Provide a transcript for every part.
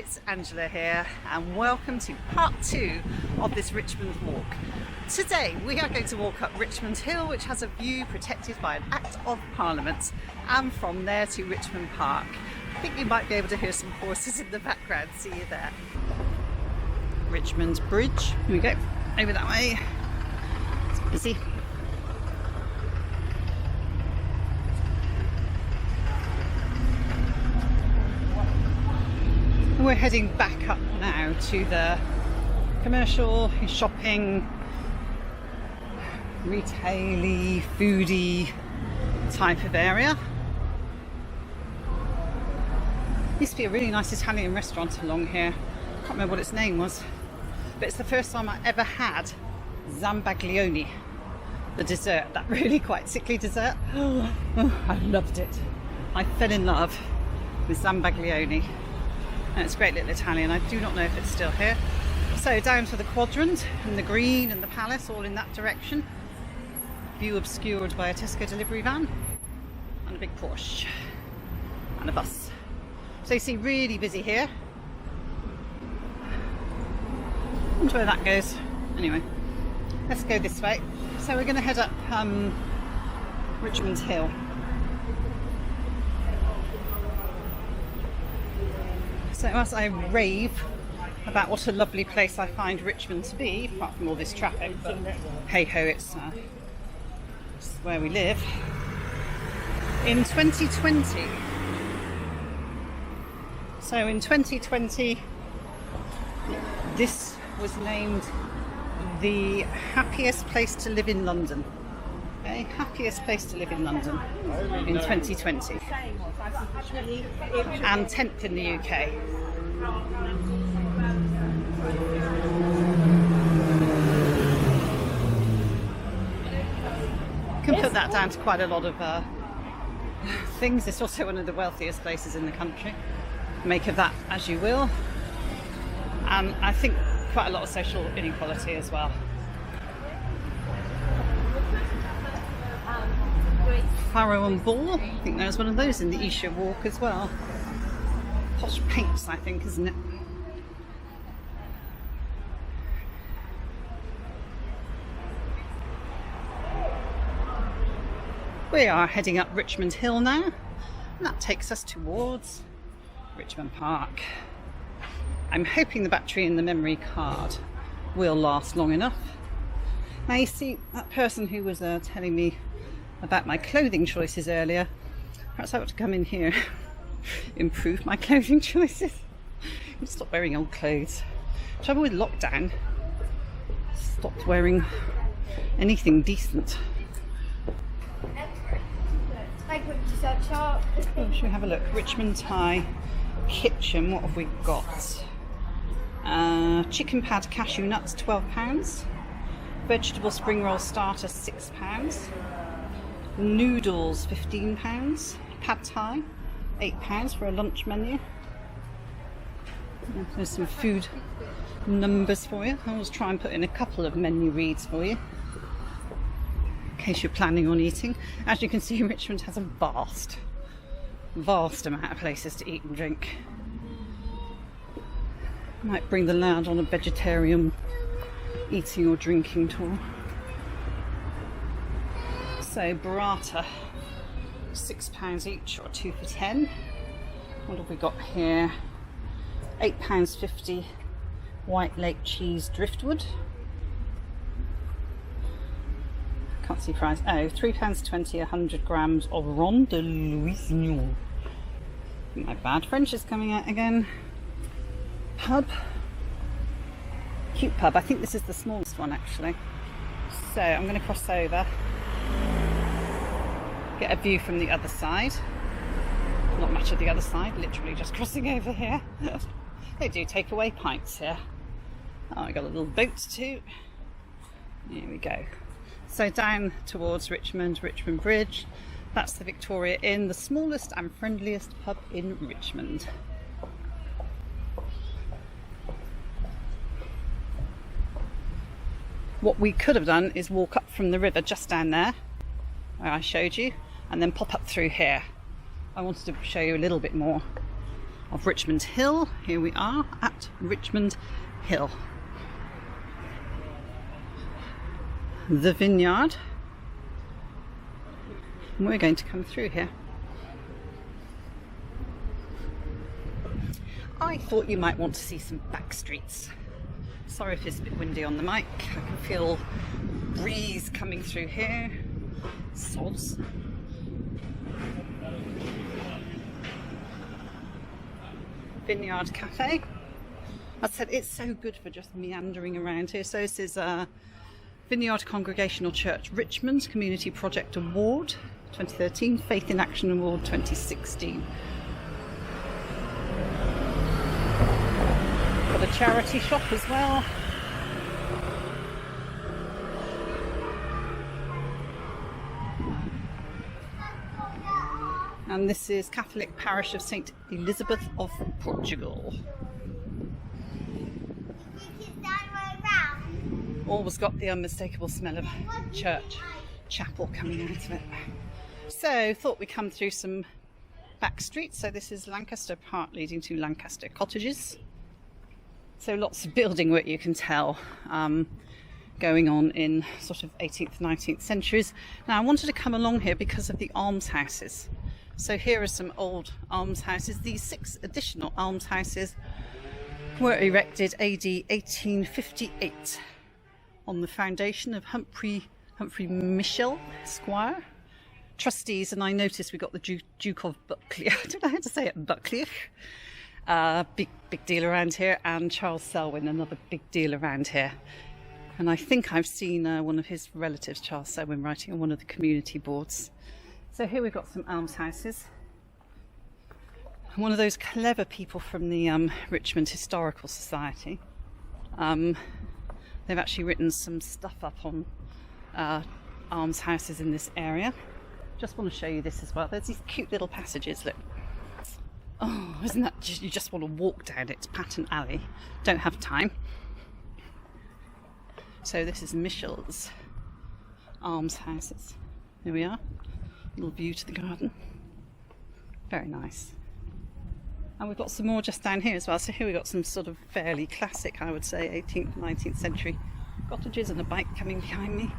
it's Angela here and welcome to part 2 of this Richmond walk. Today we are going to walk up Richmond Hill, which has a view protected by an Act of Parliament, and from there to Richmond Park. I think you might be able to hear some horses in the background. See you there. Richmond Bridge. Here we go. Over that way. It's busy. We're heading back up now to the commercial, shopping, retail-y, foodie type of area. Used to be a really nice Italian restaurant along here. I can't remember what its name was, but it's the first time I ever had zambaglione, the dessert, that really quite sickly dessert. Oh, I loved it. I fell in love with zambaglione. And it's a great little Italian. I do not know if it's still here. So down to the quadrant and the green and the palace, all in that direction. View obscured by a Tesco delivery van and a big Porsche and a bus. So you see, really busy here. I wonder where that goes. Anyway, let's go this way. So we're going to head up Richmond Hill. So as I rave about what a lovely place I find Richmond to be, apart from all this traffic, but hey ho, it's where we live. In 2020, so in 2020, this was named the happiest place to live in London. Okay, happiest place to live in London in 2020, and 10th in the UK. You can put that down to quite a lot of things. It's also one of the wealthiest places in the country. Make of that as you will. And I think quite a lot of social inequality as well. Farrow and Ball, I think there's one of those in the Esher Walk as well. Posh Paints, I think, isn't it? We are heading up Richmond Hill now, and that takes us towards Richmond Park. I'm hoping the battery in the memory card will last long enough. Now you see, that person who was telling me about my clothing choices earlier, perhaps I ought to come in here, improve my clothing choices, stop wearing old clothes. Trouble with lockdown, stopped wearing anything decent. Oh, should we have a look? Richmond Thai Kitchen, what have we got? Chicken pad cashew nuts, £12. Vegetable spring roll starter, £6. Noodles, £15. Pad Thai, £8 for a lunch menu. There's some food numbers for you. I always try and put in a couple of menu reads for you, in case you're planning on eating. As you can see, Richmond has a vast amount of places to eat and drink. Might bring the lad on a vegetarian eating or drinking tour. So burrata, £6 each, or 2 for 10. What have we got here? £8.50 White Lake cheese driftwood. Can't see price. Oh, £3.20 100 grams of Ronde de Louisnon. My bad French is coming out again. Pub. Cute pub. I think this is the smallest one actually. So I'm going to cross over. Get a view from the other side. Not much of the other side, literally just crossing over here. They do take away pints here. Oh, I got a little boat too. Here we go. So down towards Richmond Bridge. That's the Victoria Inn, the smallest and friendliest pub in Richmond. What we could have done is walk up from the river just down there, where I showed you, and then pop up through here. I wanted to show you a little bit more of Richmond Hill. Here we are at Richmond Hill. The Vineyard. And we're going to come through here. I thought you might want to see some backstreets. Sorry if it's a bit windy on the mic. I can feel breeze coming through here. Sods. Vineyard Cafe. I said it's so good for just meandering around here. So this is Vineyard Congregational Church Richmond Community Project Award 2013, Faith in Action Award 2016. Got a charity shop as well. And this is Catholic Parish of St. Elizabeth of Portugal. Always got the unmistakable smell of church, chapel coming out of it. So thought we'd come through some back streets. So this is Lancaster Park leading to Lancaster Cottages. So lots of building work, you can tell, going on in sort of 18th, 19th centuries. Now I wanted to come along here because of the almshouses. So here are some old almshouses. These 6 additional almshouses were erected AD 1858 on the foundation of Humphrey Michel, Esquire, trustees, and I noticed we got the Duke of Buccleuch. I don't know how to say it, Buccleuch. Big deal around here, and Charles Selwyn, another big deal around here. And I think I've seen one of his relatives, Charles Selwyn, writing on one of the community boards. So here we've got some almshouses. One of those clever people from the Richmond Historical Society. They've actually written some stuff up on almshouses in this area. Just want to show you this as well. There's these cute little passages, look. Oh, isn't that just, you just want to walk down it. It's Pattern Alley. Don't have time. So this is Michel's almshouses. Here we are. Little view to the garden. Very nice. And we've got some more just down here as well. So here we've got some sort of fairly classic, I would say, 18th, 19th century cottages, and a bike coming behind me.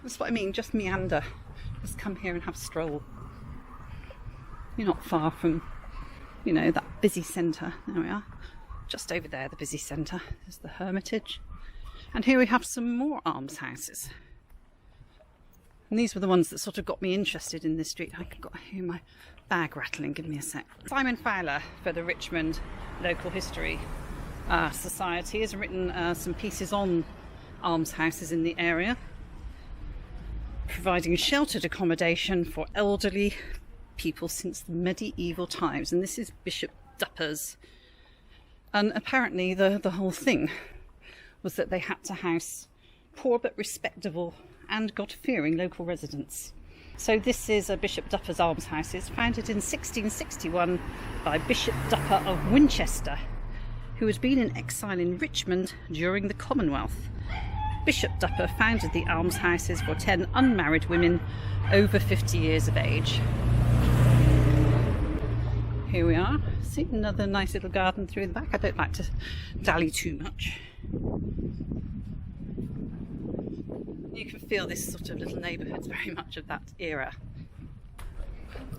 That's what I mean, just meander. Just come here and have a stroll. You're not far from, you know, that busy centre. There we are. Just over there, the busy centre. There's the Hermitage. And here we have some more almshouses. And these were the ones that sort of got me interested in this street. I've got to hear my bag rattling. Give me a sec. Simon Fowler for the Richmond Local History Society has written some pieces on almshouses in the area, providing sheltered accommodation for elderly people since the medieval times. And this is Bishop Dupper's. And apparently the whole thing was that they had to house poor but respectable and God-fearing local residents. So this is a Bishop Dupper's almshouses, founded in 1661 by Bishop Dupper of Winchester, who had been in exile in Richmond during the Commonwealth. Bishop Dupper founded the almshouses for 10 unmarried women over 50 years of age. Here we are. See, another nice little garden through the back. I don't like to dally too much. You can feel this sort of little neighbourhood's very much of that era.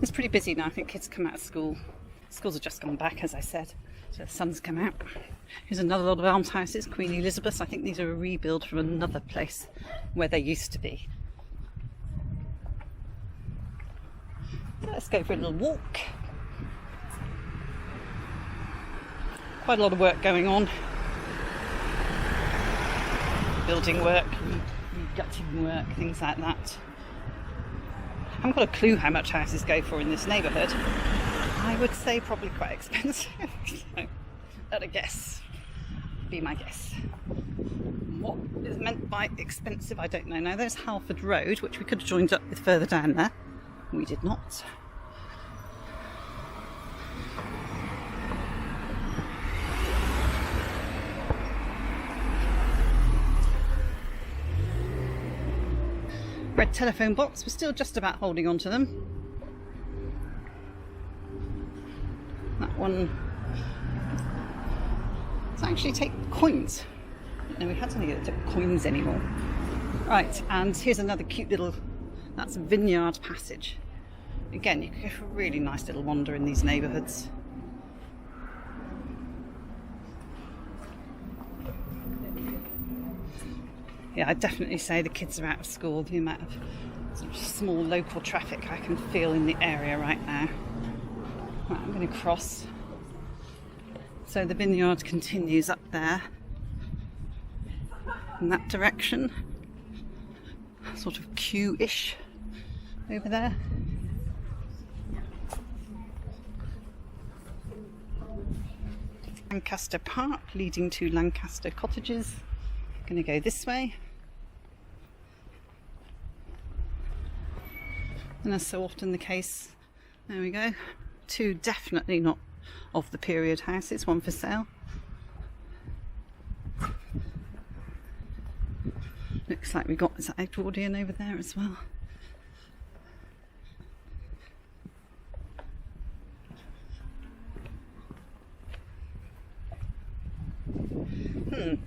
It's pretty busy now. I think kids come out of school. Schools have just gone back, as I said. So the sun's come out. Here's another lot of almshouses. Queen Elizabeth's. I think these are a rebuild from another place where they used to be. So let's go for a little walk. Quite a lot of work going on. Building work, gutting work, things like that. I haven't got a clue how much houses go for in this neighbourhood. I would say probably quite expensive. So, at a guess. Be my guess. What is meant by expensive, I don't know. Now there's Halford Road, which we could have joined up with further down there. We did not. Red telephone box, we're still just about holding on to them. That one, let's actually take coins. No, we had something that took coins anymore. Right, and here's another cute little, that's Vineyard Passage. Again, you can go for a really nice little wander in these neighbourhoods. Yeah, I'd definitely say the kids are out of school. The amount of sort of small local traffic I can feel in the area right now. Right, I'm going to cross. So the vineyard continues up there in that direction, sort of Q-ish over there. Lancaster Park leading to Lancaster cottages. Going to go this way. And as so often the case, there we go. Two definitely not of the period houses, one for sale. Looks like we got this Edwardian over there as well.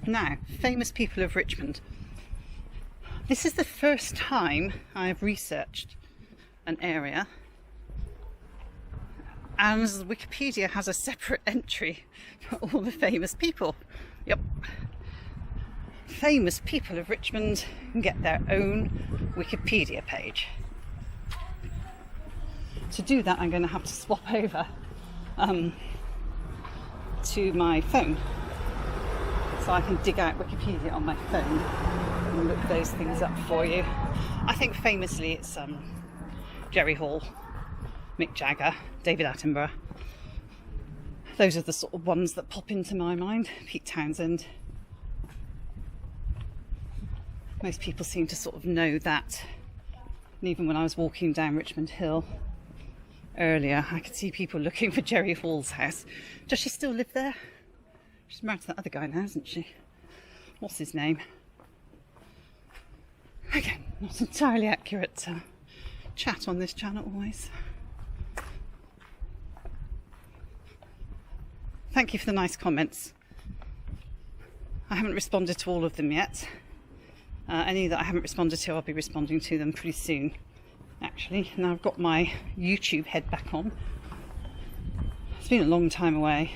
Now, famous people of Richmond. This is the first time I have researched an area and Wikipedia has a separate entry for all the famous people. Yep. Famous people of Richmond can get their own Wikipedia page. To do that, I'm going to have to swap over to my phone, so I can dig out Wikipedia on my phone and look those things up for you. I think famously it's Jerry Hall, Mick Jagger, David Attenborough. Those are the sort of ones that pop into my mind. Pete Townsend. Most people seem to sort of know that. And even when I was walking down Richmond Hill earlier, I could see people looking for Jerry Hall's house. Does she still live there? She's married to that other guy now, isn't she? What's his name? Again, not entirely accurate chat on this channel always. Thank you for the nice comments. I haven't responded to all of them yet. Any that I haven't responded to, I'll be responding to them pretty soon, actually. Now I've got my YouTube head back on. It's been a long time away.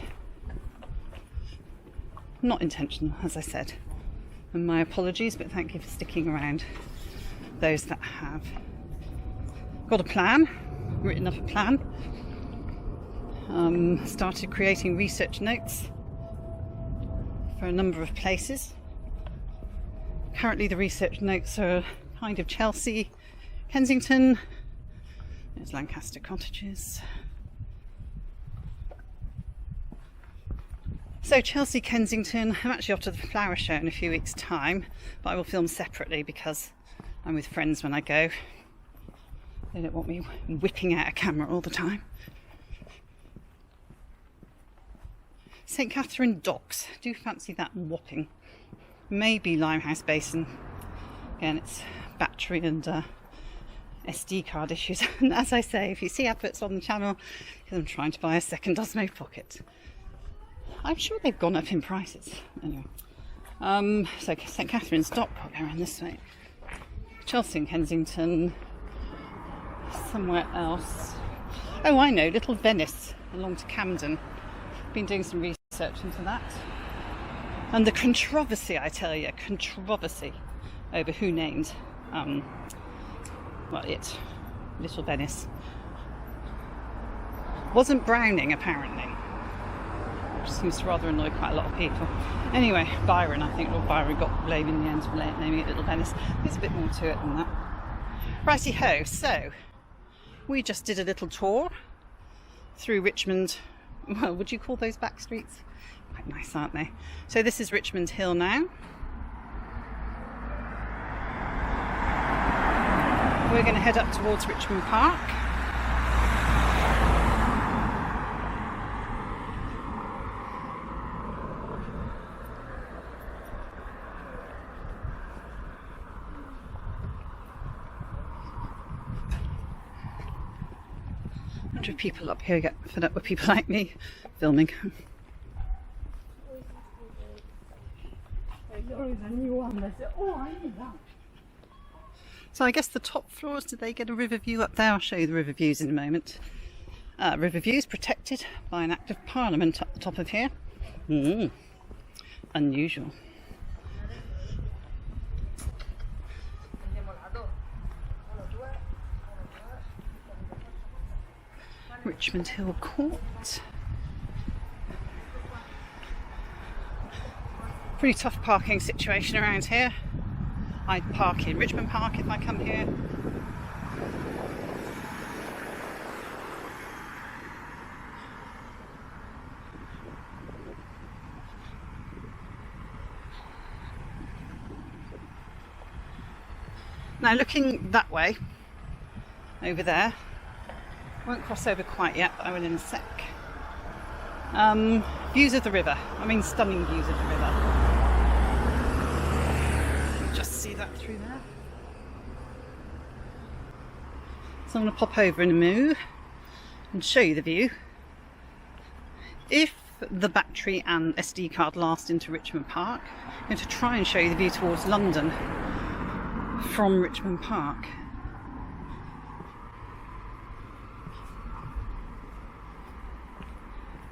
Not intentional, as I said. And my apologies, but thank you for sticking around, those that have. Got a plan, written up a plan. Started creating research notes for a number of places. Currently the research notes are kind of Chelsea, Kensington, there's Lancaster cottages. So Chelsea, Kensington, I'm actually off to the flower show in a few weeks' time, but I will film separately because I'm with friends when I go. They don't want me whipping out a camera all the time. St Catherine Docks, do fancy that whopping. Maybe Limehouse Basin. Again, it's battery and SD card issues. And as I say, if you see adverts on the channel, because I'm trying to buy a second Osmo Pocket. I'm sure they've gone up in prices. Anyway, so St Catherine's Dock, I'll go around this way. Chelsea and Kensington. Somewhere else. Oh, I know, Little Venice, along to Camden. Been doing some research into that. And the controversy, I tell you, controversy over who named, Little Venice. Wasn't Browning, apparently. Which seems to rather annoy quite a lot of people. Anyway, Byron, I think Lord Byron got blame in the end for naming it Little Venice. There's a bit more to it than that. Righty-ho, so we just did a little tour through Richmond. Well, would you call those backstreets? Quite nice, aren't they? So this is Richmond Hill now. We're going to head up towards Richmond Park. wonder if people up here get fed up with people like me filming. So I guess the top floors, do they get a river view up there? I'll show you the river views in a moment. River views protected by an Act of Parliament up the top of here. Unusual. Richmond Hill Court. Pretty tough parking situation around here. I'd park in Richmond Park if I come here. Now looking that way, over there, won't cross over quite yet, but I will in a sec. Views of the river, I mean stunning views of the river. Just see that through there. So I'm going to pop over in a moo and show you the view. If the battery and SD card last into Richmond Park, I'm going to try and show you the view towards London from Richmond Park.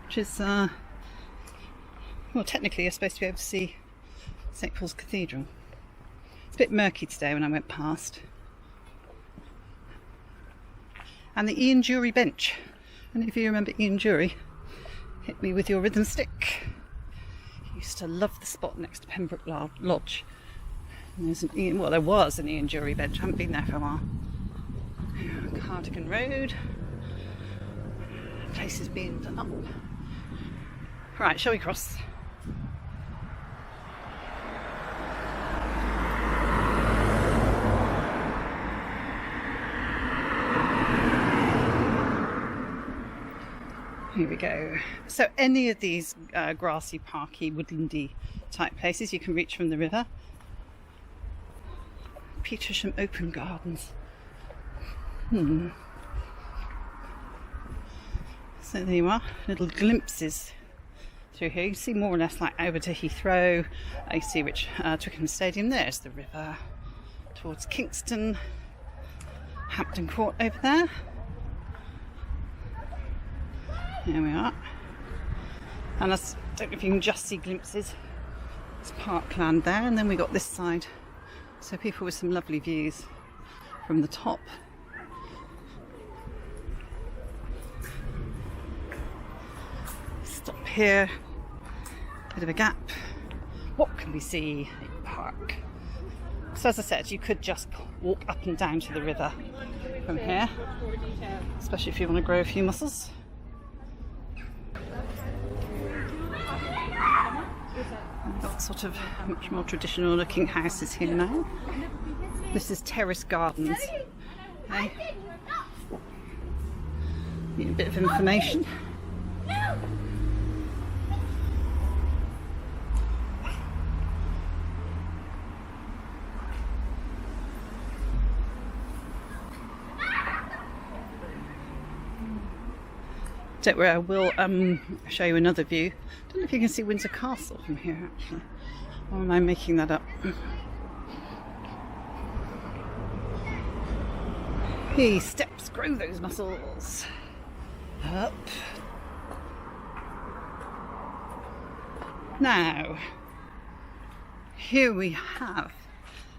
Which is, well, technically you're supposed to be able to see St Paul's Cathedral. It's a bit murky today when I went past. And the Ian Dury bench. And if you remember Ian Dury, hit me with your rhythm stick. He used to love the spot next to Pembroke Lodge. And there's an Ian, well, there was an Ian Dury bench. I haven't been there for a while. Cardigan Road. Place is being done up. Right, shall we cross? Here we go. So any of these grassy, parky, woodlandy type places you can reach from the river. Petersham Open Gardens. So there you are, little glimpses through here. You see more or less like over to Heathrow. You see Twickenham Stadium. There's the river towards Kingston. Hampton Court over there. Here we are. And I don't know if you can just see glimpses. It's parkland there, and then we got this side. So people with some lovely views from the top. Stop here, bit of a gap. What can we see in the park? So as I said, you could just walk up and down to the river from here, especially if you want to grow a few muscles. Got sort of much more traditional looking houses here now. This is Terrace Gardens. Okay. Need a bit of information. Don't worry, I will show you another view. I don't know if you can see Windsor Castle from here actually. Or am I making that up? Hey, steps, grow those muscles. Up. Now, here we have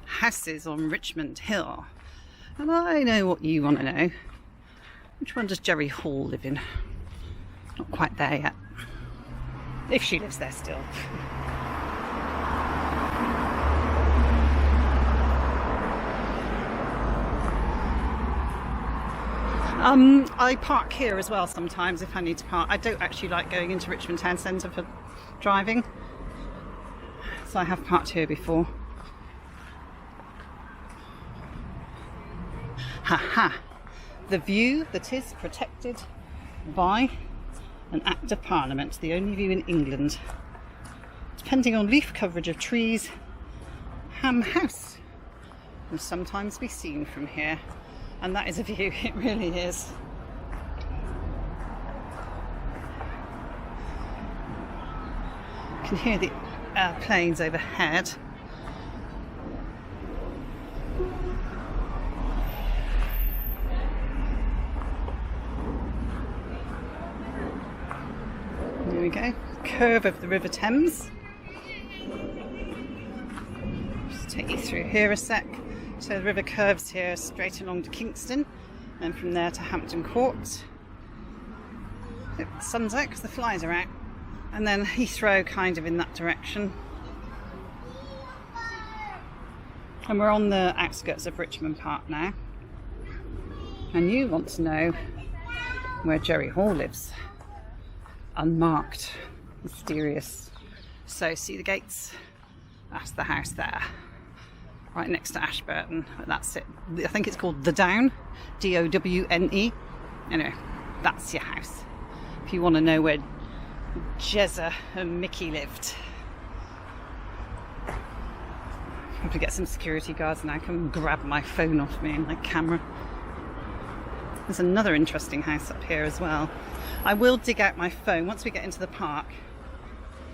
houses on Richmond Hill. And I know what you want to know. Which one does Jerry Hall live in? Not quite there yet. If she lives there still. I park here as well sometimes if I need to park. I don't actually like going into Richmond Town Centre for driving. So I have parked here before. Ha! The view that is protected by an Act of Parliament, the only view in England. Depending on leaf coverage of trees, Ham House will sometimes be seen from here. And that is a view, it really is. can hear the planes overhead. There we go, curve of the River Thames. Just take you through here a sec. So the river curves here straight along to Kingston, and from there to Hampton Court. The sun's out because the flies are out, and then Heathrow kind of in that direction. And we're on the outskirts of Richmond Park now. And you want to know where Jerry Hall lives. Unmarked, mysterious. So see the gates? That's the house there, right next to Ashburton. That's it. I think it's called The Down, D-O-W-N-E. Anyway, that's your house if you want to know where Jezza and Mickey lived. Probably get some security guards now come and grab my phone off me and my camera. There's another interesting house up here as well. I will dig out my phone once we get into the park.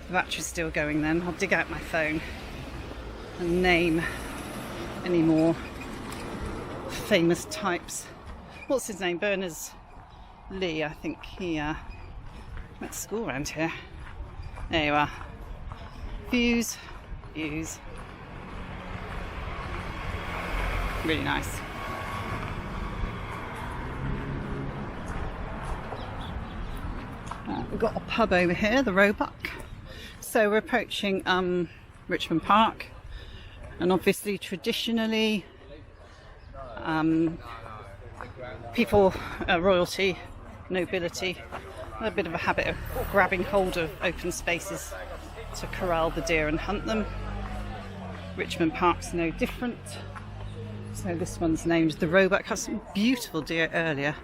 The battery's still going then. I'll dig out my phone and name any more famous types. What's his name? Berners-Lee, I think he went to school around here. There you are. Views. Really nice. We've got a pub over here, the Roebuck. So we're approaching Richmond Park, and obviously traditionally people, royalty, nobility, a bit of a habit of grabbing hold of open spaces to corral the deer and hunt them. Richmond Park's no different. So this one's named the Roebuck. Had some beautiful deer earlier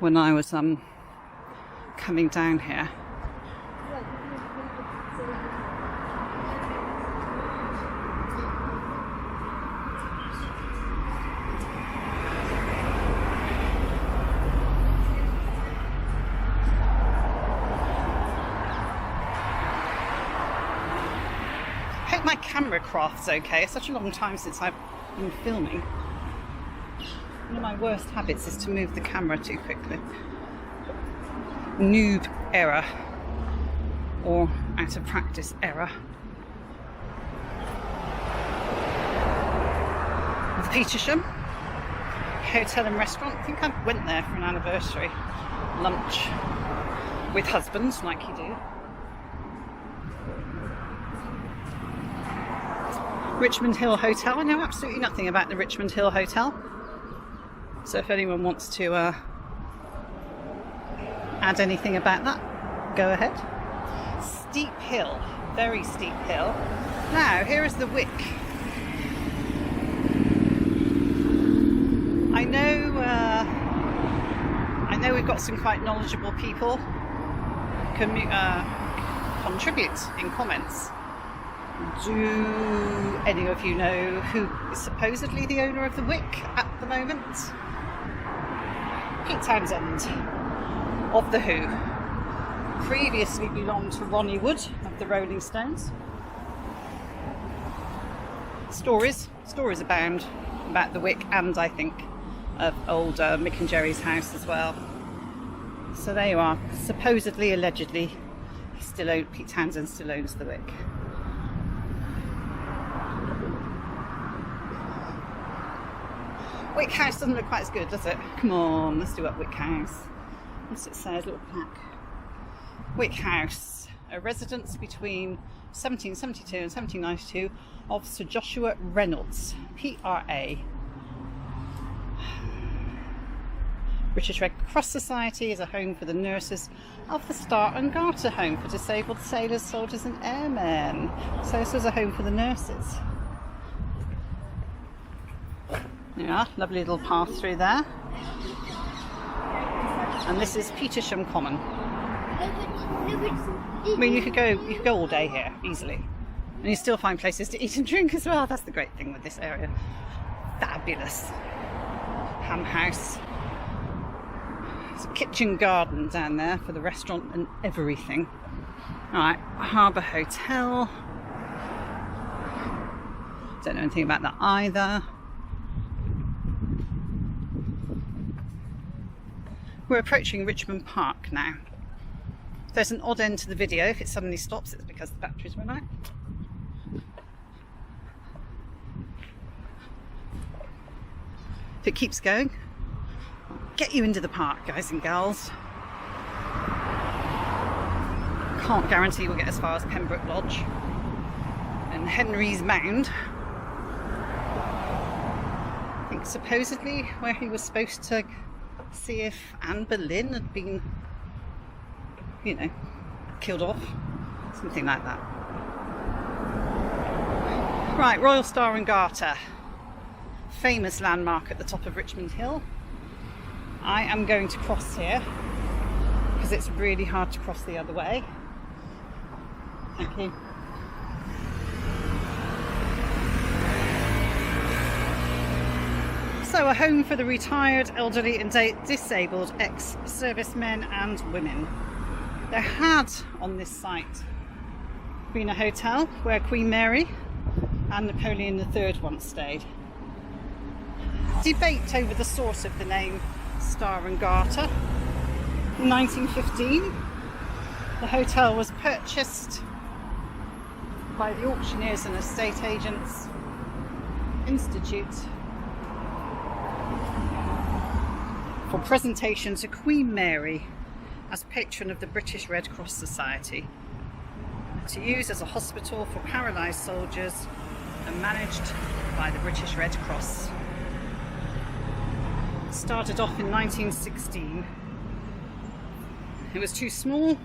when I was coming down here. Hope my camera craft's okay. It's such a long time since I've been filming. One of my worst habits is to move the camera too quickly. Noob error, or out of practice error. The Petersham Hotel and Restaurant. I think I went there for an anniversary lunch with husbands, like you do. Richmond Hill Hotel. I know absolutely nothing about the Richmond Hill Hotel. So if anyone wants to add anything about that, go ahead. Steep hill, very steep hill. Now here is the Wick. I know we've got some quite knowledgeable people contribute in comments. Do any of you know who is supposedly the owner of the Wick at the moment? Pete Townsend of The Who. Previously belonged to Ronnie Wood of the Rolling Stones. Stories abound about the Wick, and I think of old Mick and Jerry's house as well. So there you are. Supposedly, allegedly, Pete Townsend still owns the Wick. Wick House doesn't look quite as good, does it? Come on, let's do up Wick House. What's it say? Little plaque. Wick House, a residence between 1772 and 1792 of Sir Joshua Reynolds, PRA. British Red Cross Society is a home for the nurses of the Star and Garter home for disabled sailors, soldiers and airmen. So this was a home for the nurses. Yeah, lovely little path through there. And this is Petersham Common. I mean, you could go all day here easily, and you still find places to eat and drink as well. That's the great thing with this area. Fabulous. Ham house. There's a kitchen garden down there for the restaurant and everything. Right, Harbour Hotel. Don't know anything about that either. We're approaching Richmond Park now. If there's an odd end to the video, if it suddenly stops, it's because the batteries run out. If it keeps going, I'll get you into the park, guys and girls. Can't guarantee we'll get as far as Pembroke Lodge and Henry's Mound. I think supposedly where he was supposed to see if Anne Boleyn had been, you know, killed off, something like that. Right, Royal Star and Garter, famous landmark at the top of Richmond Hill. I am going to cross here because it's really hard to cross the other way. Thank you. So, a home for the retired, elderly and disabled ex-servicemen and women. There had on this site been a hotel where Queen Mary and Napoleon III once stayed. Debate over the source of the name Star and Garter. In 1915, the hotel was purchased by the Auctioneers and Estate Agents Institute for presentation to Queen Mary as patron of the British Red Cross Society, to use as a hospital for paralysed soldiers and managed by the British Red Cross. It started off in 1916. It was too small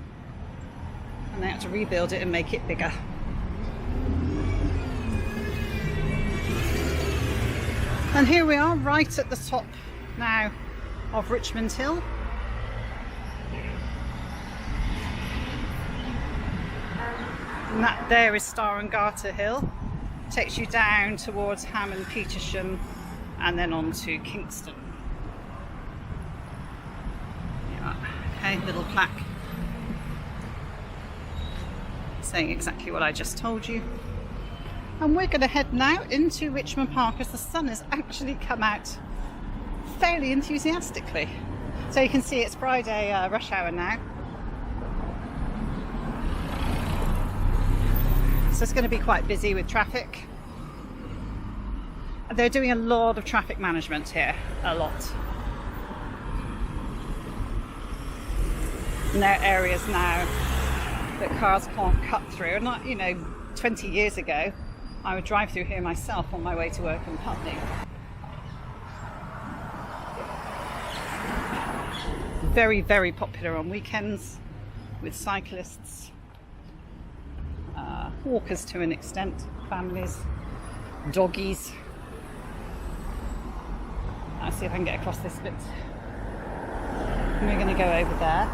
and they had to rebuild it and make it bigger. And here we are, right at the top now of Richmond Hill. And that there is Star and Garter Hill. Takes you down towards Ham and Petersham and then on to Kingston. Yeah, okay, little plaque saying exactly what I just told you. And we're going to head now into Richmond Park as the sun has actually come out fairly enthusiastically. So you can see it's Friday rush hour now. So it's going to be quite busy with traffic. They're doing a lot of traffic management here, a lot. And there are areas now that cars can't cut through. And not, you know, 20 years ago, I would drive through here myself on my way to work in Putney. Very, very popular on weekends with cyclists, walkers to an extent, families, doggies. I'll see if I can get across this bit. And we're going to go over there.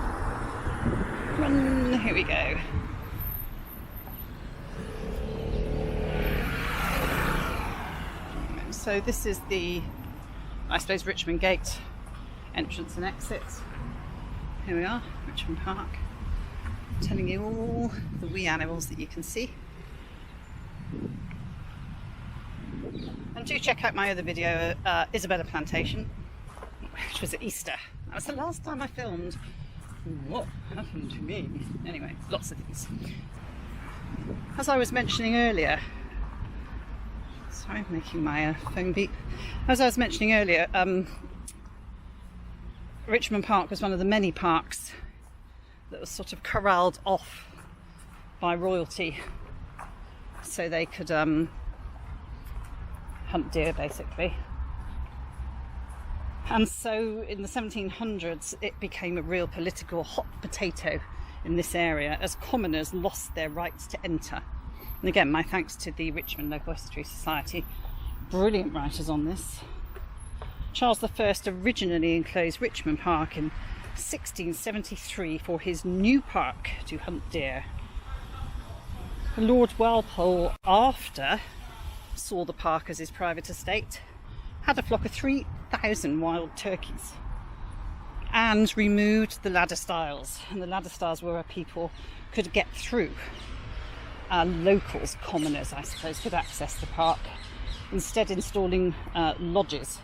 Run, here we go. So this is the, I suppose, Richmond Gate entrance and exit. Here we are, Richmond Park. I'm telling you all the wee animals that you can see. And do check out my other video, Isabella Plantation, which was at Easter. That was the last time I filmed. What happened to me? Anyway, lots of things. As I was mentioning earlier, sorry, I'm making my phone beep. As I was mentioning earlier, Richmond Park was one of the many parks that was sort of corralled off by royalty so they could hunt deer, basically. And so in the 1700s it became a real political hot potato in this area as commoners lost their rights to enter. And again, my thanks to the Richmond Local History Society, brilliant writers on this. Charles I originally enclosed Richmond Park in 1673 for his new park to hunt deer. Lord Walpole, after, saw the park as his private estate, had a flock of 3,000 wild turkeys and removed the ladder stiles. And the ladder stiles were where people could get through. Locals, commoners, I suppose, could access the park. Instead, installing lodges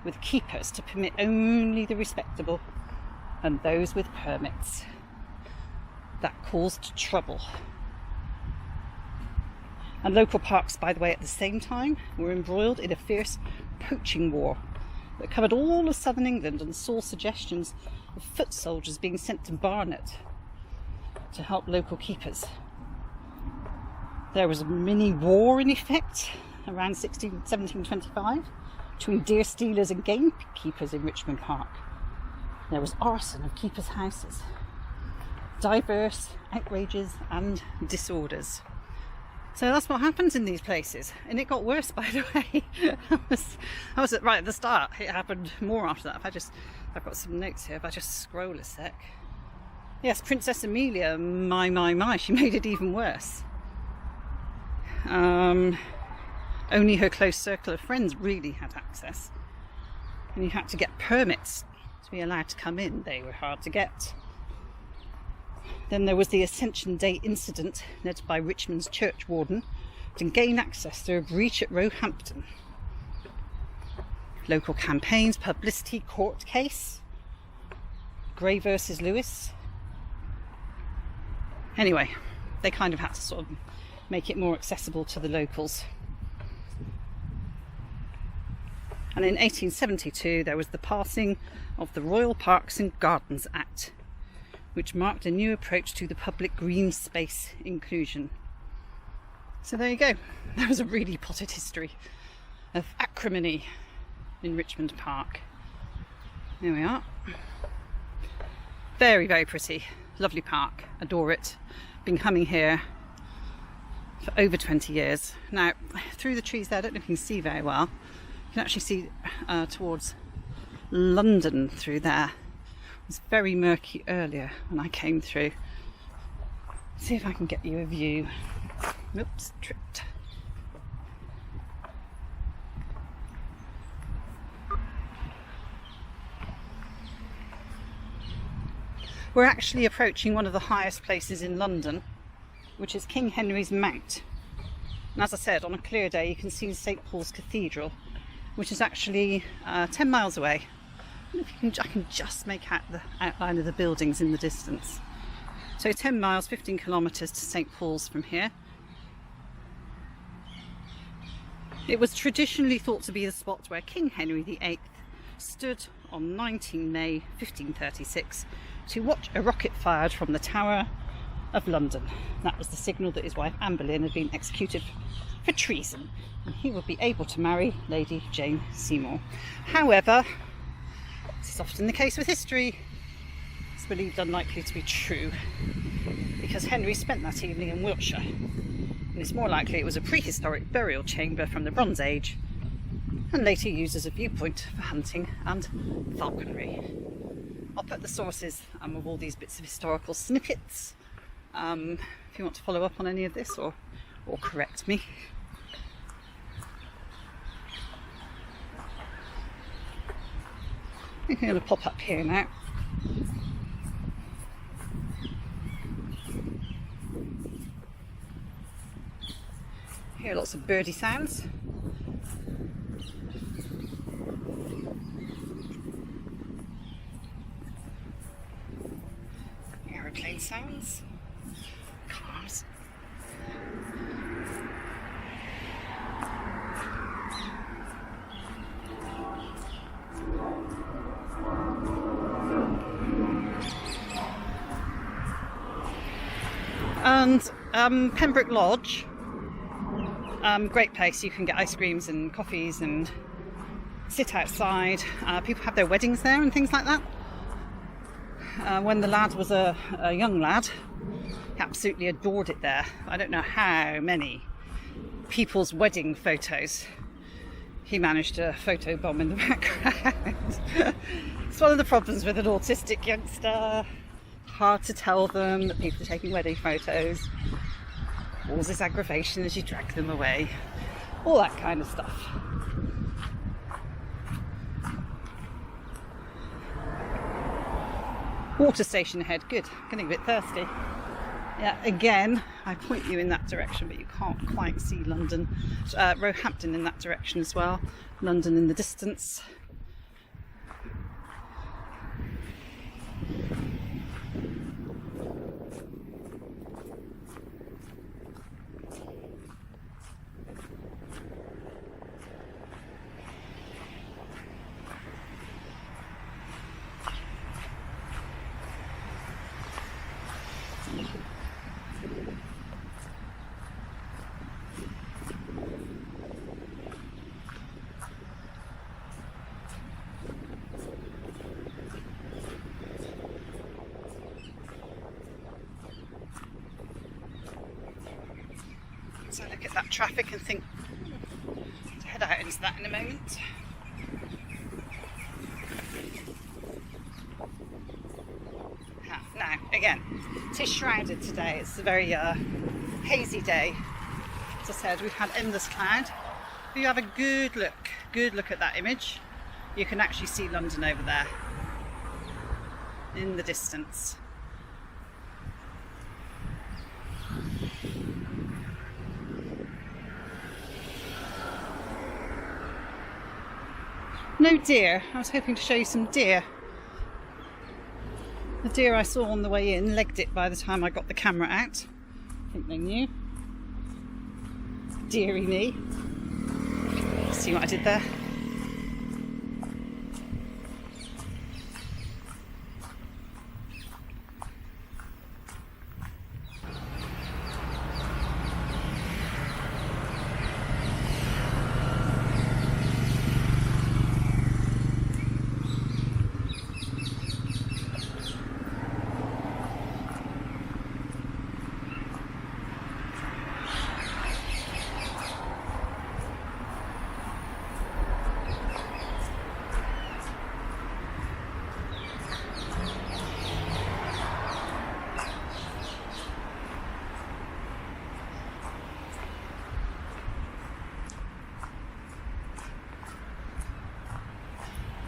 with keepers to permit only the respectable and those with permits. That caused trouble. And local parks, by the way, at the same time were embroiled in a fierce poaching war that covered all of southern England and saw suggestions of foot soldiers being sent to Barnet to help local keepers. There was a mini war in effect around 1725 between deer stealers and gamekeepers in Richmond Park. There was arson of keepers' houses, diverse outrages and disorders. So that's what happens in these places, and it got worse, by the way. I was right at the start. It happened more after that. I've got some notes here. If I just scroll a sec. Yes, Princess Amelia, my, she made it even worse. Only her close circle of friends really had access, and you had to get permits to be allowed to come in. They were hard to get. Then there was the Ascension Day incident led by Richmond's church warden to gain access through a breach at Roehampton. Local campaigns, publicity, court case, Gray versus Lewis. Anyway, they kind of had to sort of make it more accessible to the locals. And in 1872 there was the passing of the Royal Parks and Gardens Act, which marked a new approach to the public green space inclusion. So there you go. That was a really potted history of acrimony in Richmond Park. There we are. Very, very pretty. Lovely park. Adore it. Been coming here for over 20 years. Now, through the trees there, I don't know if you can see very well. You can actually see towards London through there. It was very murky earlier when I came through. See if I can get you a view. Oops, tripped. We're actually approaching one of the highest places in London, which is King Henry's Mount. And as I said, on a clear day you can see St Paul's Cathedral, which is actually 10 miles away. I can just make out the outline of the buildings in the distance. So 10 miles, 15 kilometres to St Paul's from here. It was traditionally thought to be the spot where King Henry VIII stood on 19 May 1536 to watch a rocket fired from the Tower of London. That was the signal that his wife Anne Boleyn had been executed for treason, and he would be able to marry Lady Jane Seymour. However, this is often the case with history, it's believed unlikely to be true, because Henry spent that evening in Wiltshire, and it's more likely it was a prehistoric burial chamber from the Bronze Age, and later used as a viewpoint for hunting and falconry. I'll put the sources of all these bits of historical snippets if you want to follow up on any of this or correct me. I'm going to pop up here now. Hear lots of birdie sounds. Aeroplane sounds. Cars. And Pembroke Lodge, great place. You can get ice creams and coffees and sit outside. People have their weddings there and things like that. When the lad was a young lad, he absolutely adored it there. I don't know how many people's wedding photos he managed to photobomb in the background. It's one of the problems with an autistic youngster. Hard to tell them that people are taking wedding photos. Causes aggravation as you drag them away. All that kind of stuff. Water station ahead, good. Getting a bit thirsty. Yeah, again, I point you in that direction, but you can't quite see London. Roehampton in that direction as well. London in the distance. So look at that traffic and think to head out into that in a moment. Now, again, it is shrouded today. It's a very hazy day. As I said, we've had endless cloud. If you have a good look at that image, you can actually see London over there in the distance. No deer. I was hoping to show you some deer. The deer I saw on the way in legged it by the time I got the camera out. I think they knew. Deary me. See what I did there?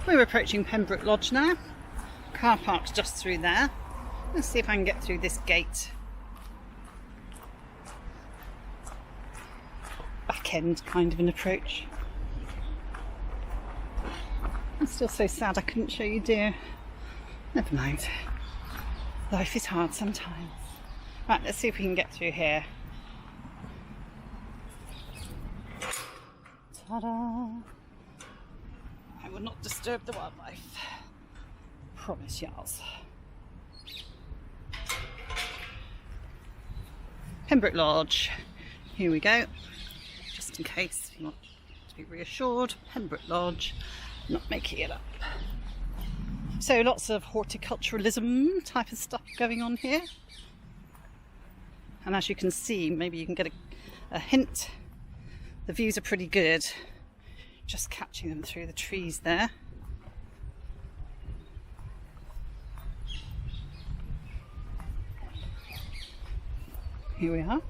We're approaching Pembroke Lodge now. Car park's just through there. Let's see if I can get through this gate. Back end kind of an approach. I'm still so sad I couldn't show you deer. Never mind. Life is hard sometimes. Right, let's see if we can get through here. Ta-da! I will not disturb the wildlife. Promise y'alls. Pembroke Lodge. Here we go. Just in case you want to be reassured. Pembroke Lodge. Not making it up. So lots of horticulturalism type of stuff going on here. And as you can see, maybe you can get a hint. The views are pretty good. Just catching them through the trees there. Here we are.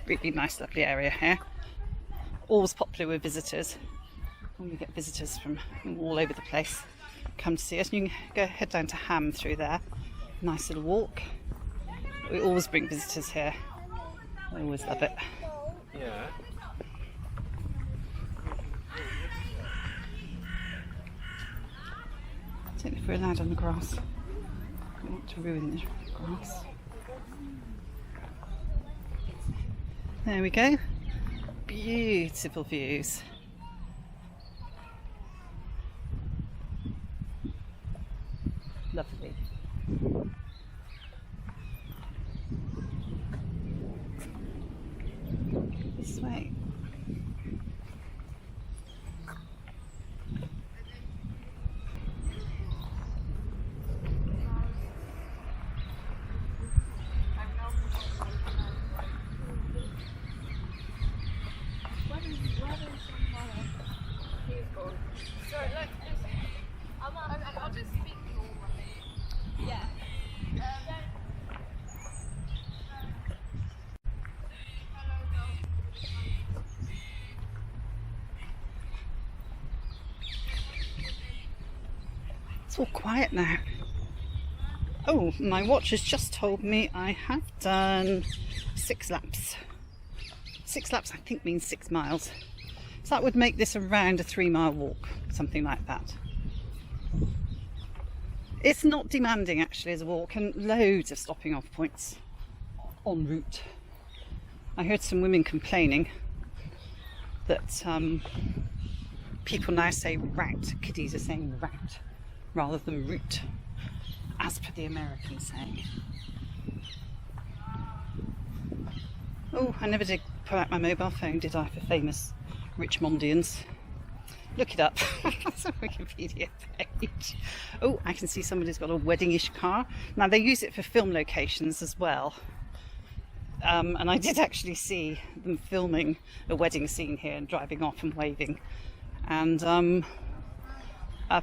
Really nice, lovely area here. Always popular with visitors. And we get visitors from all over the place come to see us. You can go head down to Ham through there. Nice little walk. We always bring visitors here. I always love it. Yeah. I don't know if we're allowed on the grass. I don't want to ruin the grass. There we go. Beautiful views. Lovely. This way. I'll just speak normally. Yeah. It's all quiet now. Oh, my watch has just told me I have done 6 laps. 6 laps I think means 6 miles. So that would make this around a 3-mile walk, something like that. It's not demanding actually as a walk, and loads of stopping off points en route. I heard some women complaining that people now say route. Kiddies are saying route rather than route, as per the American saying. Oh, I never did pull out my mobile phone, did I, for famous Richmondians? Look it up. That's a Wikipedia page. Oh, I can see somebody's got a wedding-ish car. Now, they use it for film locations as well. And I did actually see them filming a wedding scene here and driving off and waving. And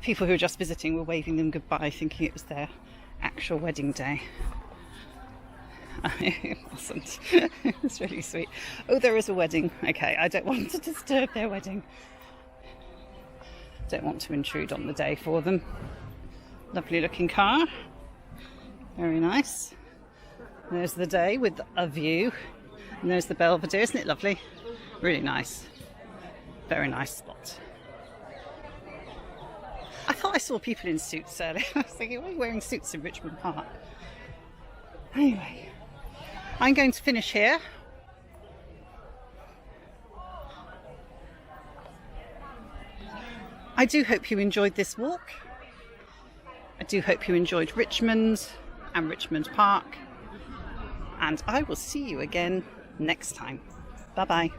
people who were just visiting were waving them goodbye, thinking it was their actual wedding day. It wasn't. It was really sweet. Oh, there is a wedding. Okay, I don't want to disturb their wedding. Don't want to intrude on the day for them. Lovely looking car. Very nice. There's the day with a view. And there's the Belvedere. Isn't it lovely? Really nice. Very nice spot. I thought I saw people in suits earlier. I was thinking, why are you wearing suits in Richmond Park? Anyway, I'm going to finish here. I do hope you enjoyed this walk. I do hope you enjoyed Richmond and Richmond Park. And I will see you again next time. Bye bye.